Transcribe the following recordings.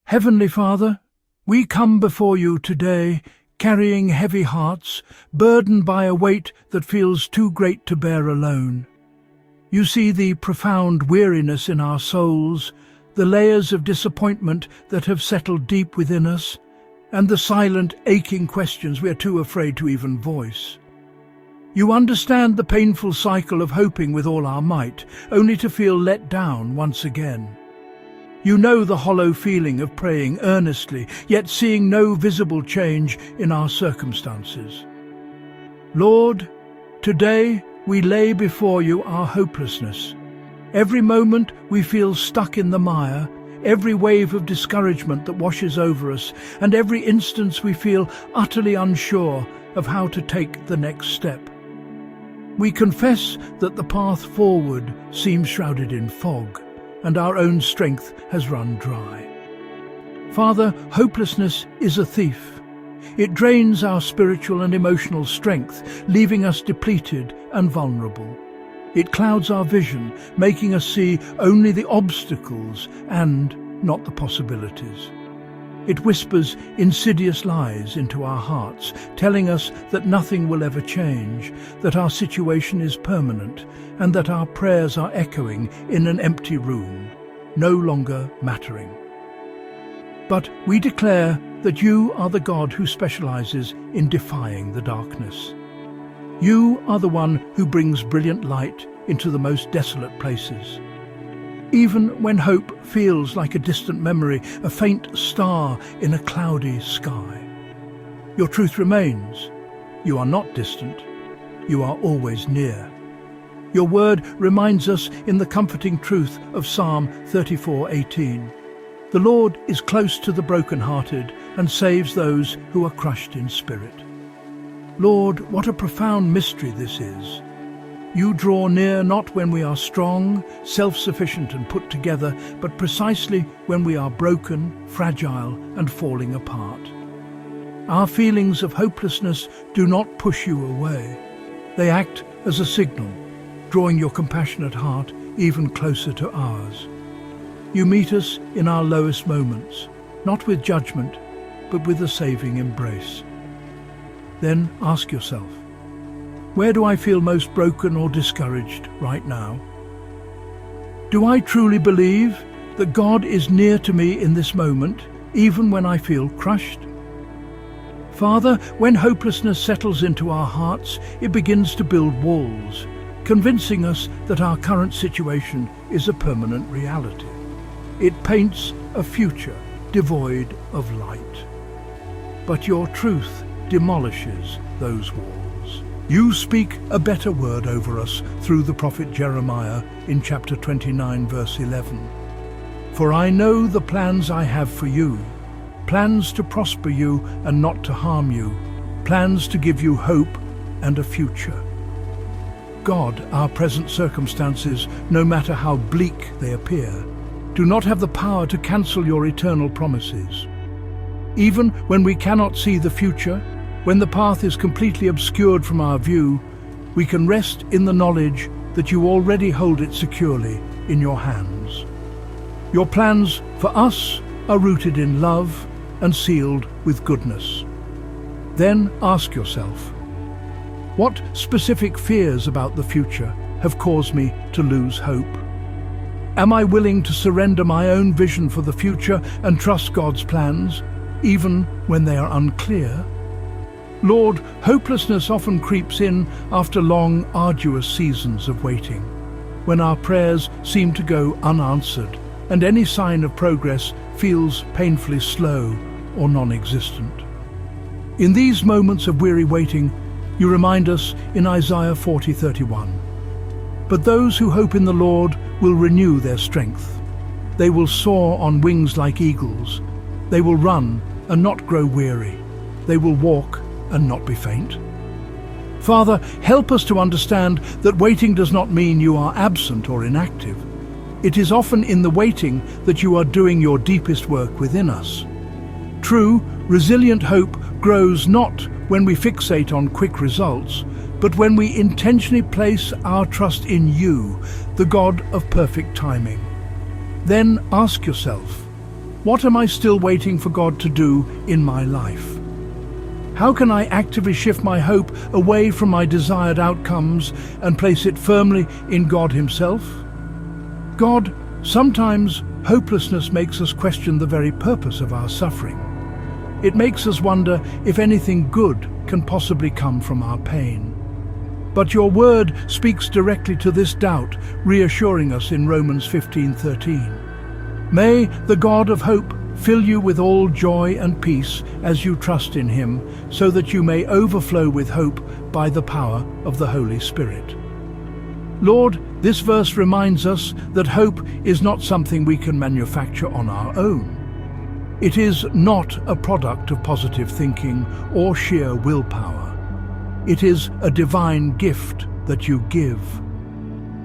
Heavenly Father, we come before you today, carrying heavy hearts, burdened by a weight that feels too great to bear alone. You see the profound weariness in our souls, the layers of disappointment that have settled deep within us, and the silent, aching questions we are too afraid to even voice. You understand the painful cycle of hoping with all our might, only to feel let down once again. You know the hollow feeling of praying earnestly, yet seeing no visible change in our circumstances. Lord, today we lay before you our hopelessness. Every moment we feel stuck in the mire, every wave of discouragement that washes over us, and every instance we feel utterly unsure of how to take the next step. We confess that the path forward seems shrouded in fog, and our own strength has run dry. Father, hopelessness is a thief. It drains our spiritual and emotional strength, leaving us depleted and vulnerable. It clouds our vision, making us see only the obstacles and not the possibilities. It whispers insidious lies into our hearts, telling us that nothing will ever change, that our situation is permanent, and that our prayers are echoing in an empty room, no longer mattering. But we declare that you are the God who specializes in defying the darkness. You are the one who brings brilliant light into the most desolate places. Even when hope feels like a distant memory, a faint star in a cloudy sky, your truth remains. You are not distant. You are always near. Your word reminds us in the comforting truth of Psalm 34:18. The Lord is close to the brokenhearted and saves those who are crushed in spirit. Lord, what a profound mystery this is. You draw near not when we are strong, self-sufficient and put together, but precisely when we are broken, fragile and falling apart. Our feelings of hopelessness do not push you away. They act as a signal, drawing your compassionate heart even closer to ours. You meet us in our lowest moments, not with judgment, but with a saving embrace. Then ask yourself, where do I feel most broken or discouraged right now? Do I truly believe that God is near to me in this moment, even when I feel crushed? Father, when hopelessness settles into our hearts, it begins to build walls, convincing us that our current situation is a permanent reality. It paints a future devoid of light. But your truth demolishes those walls. You speak a better word over us through the prophet Jeremiah in chapter 29, verse 11. For I know the plans I have for you, plans to prosper you and not to harm you, plans to give you hope and a future. God, our present circumstances, no matter how bleak they appear, do not have the power to cancel your eternal promises. Even when we cannot see the future, when the path is completely obscured from our view, we can rest in the knowledge that you already hold it securely in your hands. Your plans for us are rooted in love and sealed with goodness. Then ask yourself, what specific fears about the future have caused me to lose hope? Am I willing to surrender my own vision for the future and trust God's plans, even when they are unclear? Lord, hopelessness often creeps in after long, arduous seasons of waiting, when our prayers seem to go unanswered and any sign of progress feels painfully slow or non-existent. In these moments of weary waiting, you remind us in Isaiah 40:31, "But those who hope in the Lord will renew their strength. They will soar on wings like eagles. They will run and not grow weary. They will walk and not be faint." Father, help us to understand that waiting does not mean you are absent or inactive. It is often in the waiting that you are doing your deepest work within us. True, resilient hope grows not when we fixate on quick results, but when we intentionally place our trust in you, the God of perfect timing. Then ask yourself, What am I still waiting for God to do in my life? How can I actively shift my hope away from my desired outcomes and place it firmly in God Himself? God, sometimes hopelessness makes us question the very purpose of our suffering. It makes us wonder if anything good can possibly come from our pain. But your word speaks directly to this doubt, reassuring us in Romans 15:13. May the God of hope fill you with all joy and peace as you trust in Him, so that you may overflow with hope by the power of the Holy Spirit. Lord, this verse reminds us that hope is not something we can manufacture on our own. It is not a product of positive thinking or sheer willpower. It is a divine gift that you give.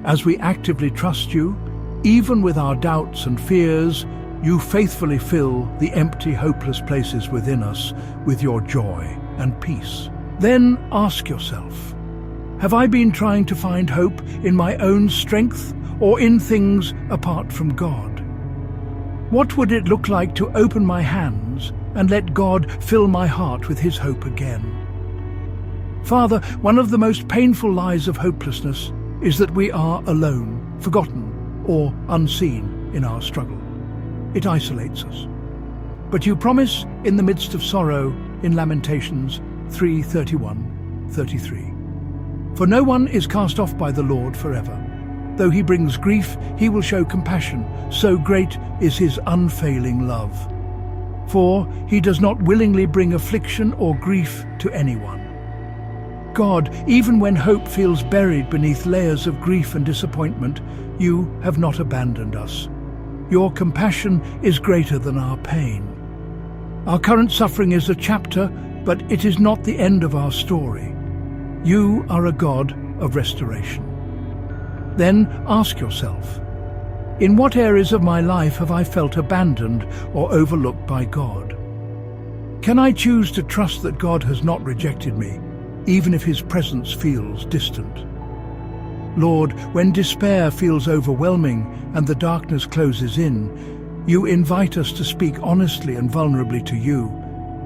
As we actively trust you, even with our doubts and fears, you faithfully fill the empty, hopeless places within us with your joy and peace. Then ask yourself, have I been trying to find hope in my own strength or in things apart from God? What would it look like to open my hands and let God fill my heart with His hope again? Father, one of the most painful lies of hopelessness is that we are alone, forgotten, or unseen in our struggle. It isolates us. But you promise in the midst of sorrow in Lamentations 3:31-33. For no one is cast off by the Lord forever. Though He brings grief, He will show compassion. So great is His unfailing love. For He does not willingly bring affliction or grief to anyone. God, even when hope feels buried beneath layers of grief and disappointment, you have not abandoned us. Your compassion is greater than our pain. Our current suffering is a chapter, but it is not the end of our story. You are a God of restoration. Then ask yourself, in what areas of my life have I felt abandoned or overlooked by God? Can I choose to trust that God has not rejected me, even if His presence feels distant? Lord, when despair feels overwhelming and the darkness closes in, you invite us to speak honestly and vulnerably to you,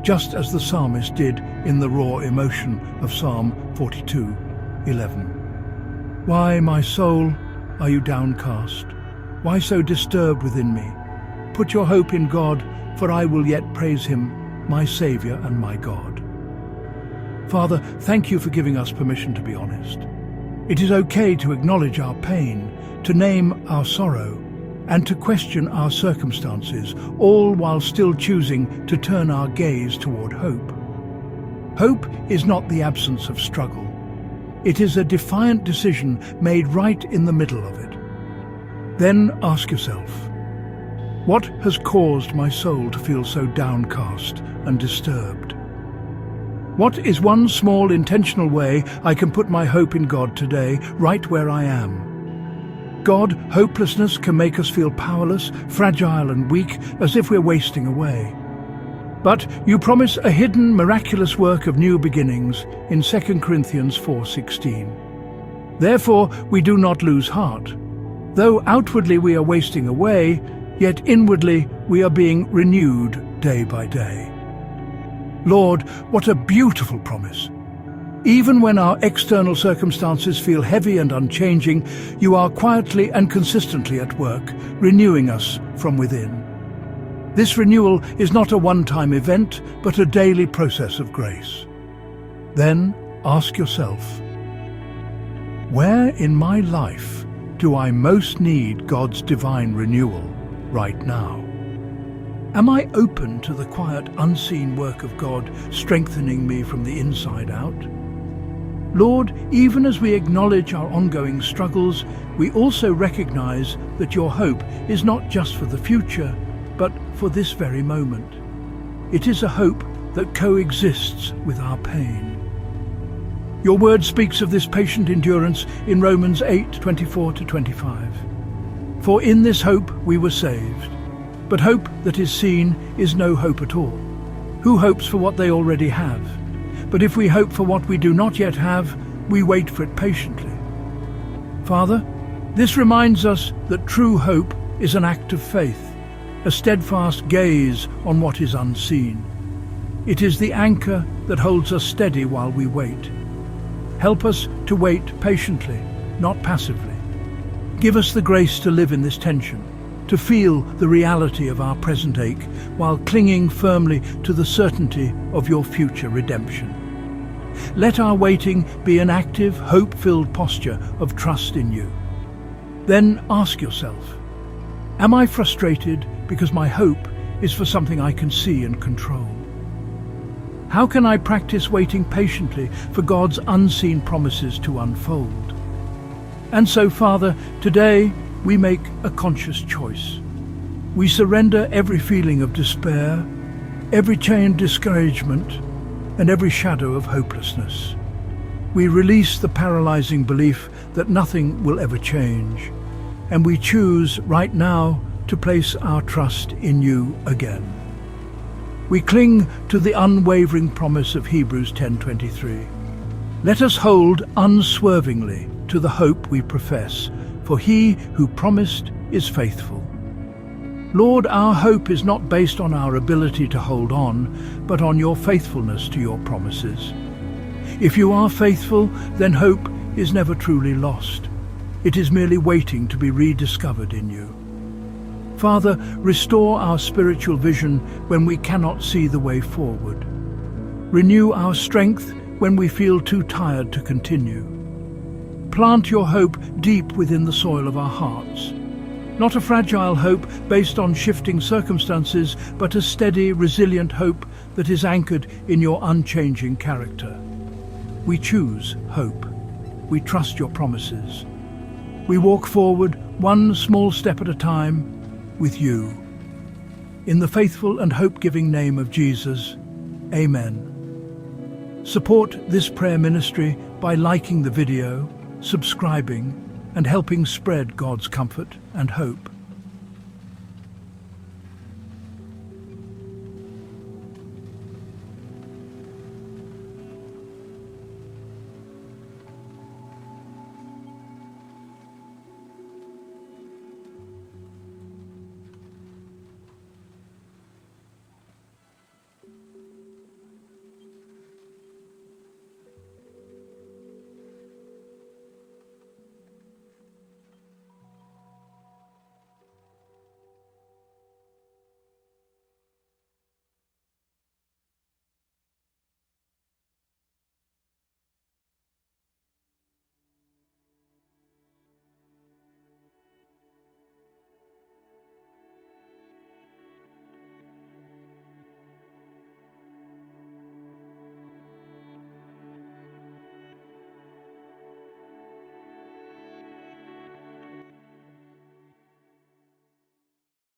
just as the psalmist did in the raw emotion of Psalm 42:11. Why, my soul, are you downcast? Why so disturbed within me? Put your hope in God, for I will yet praise Him, my Saviour and my God. Father, thank you for giving us permission to be honest. It is okay to acknowledge our pain, to name our sorrow, and to question our circumstances, all while still choosing to turn our gaze toward hope. Hope is not the absence of struggle. It is a defiant decision made right in the middle of it. Then ask yourself, what has caused my soul to feel so downcast and disturbed? What is one small intentional way I can put my hope in God today, right where I am? God, hopelessness can make us feel powerless, fragile and weak, as if we're wasting away. But you promise a hidden, miraculous work of new beginnings in 2 Corinthians 4:16. Therefore, we do not lose heart. Though outwardly we are wasting away, yet inwardly we are being renewed day by day. Lord, what a beautiful promise. Even when our external circumstances feel heavy and unchanging, you are quietly and consistently at work, renewing us from within. This renewal is not a one-time event, but a daily process of grace. Then ask yourself, where in my life do I most need God's divine renewal right now? Am I open to the quiet, unseen work of God strengthening me from the inside out? Lord, even as we acknowledge our ongoing struggles, we also recognize that your hope is not just for the future, but for this very moment. It is a hope that coexists with our pain. Your word speaks of this patient endurance in Romans 8:24-25. For in this hope we were saved. But hope that is seen is no hope at all. Who hopes for what they already have? But if we hope for what we do not yet have, we wait for it patiently. Father, this reminds us that true hope is an act of faith. a steadfast gaze on what is unseen. It is the anchor that holds us steady while we wait. Help us to wait patiently, not passively. Give us the grace to live in this tension, to feel the reality of our present ache while clinging firmly to the certainty of your future redemption. Let our waiting be an active, hope-filled posture of trust in you. Then ask yourself, am I frustrated because my hope is for something I can see and control? How can I practice waiting patiently for God's unseen promises to unfold? And so, Father, today we make a conscious choice. We surrender every feeling of despair, every chained discouragement, and every shadow of hopelessness. We release the paralyzing belief that nothing will ever change, and we choose right now to place our trust in you again. We cling to the unwavering promise of Hebrews 10:23. Let us hold unswervingly to the hope we profess, for he who promised is faithful. Lord, our hope is not based on our ability to hold on, but on your faithfulness to your promises. If you are faithful, then hope is never truly lost. It is merely waiting to be rediscovered in you. Father, restore our spiritual vision when we cannot see the way forward. Renew our strength when we feel too tired to continue. Plant your hope deep within the soil of our hearts. Not a fragile hope based on shifting circumstances, but a steady, resilient hope that is anchored in your unchanging character. We choose hope. We trust your promises. We walk forward one small step at a time with you. In the faithful and hope-giving name of Jesus, Amen. Support this prayer ministry by liking the video, subscribing, and helping spread God's comfort and hope.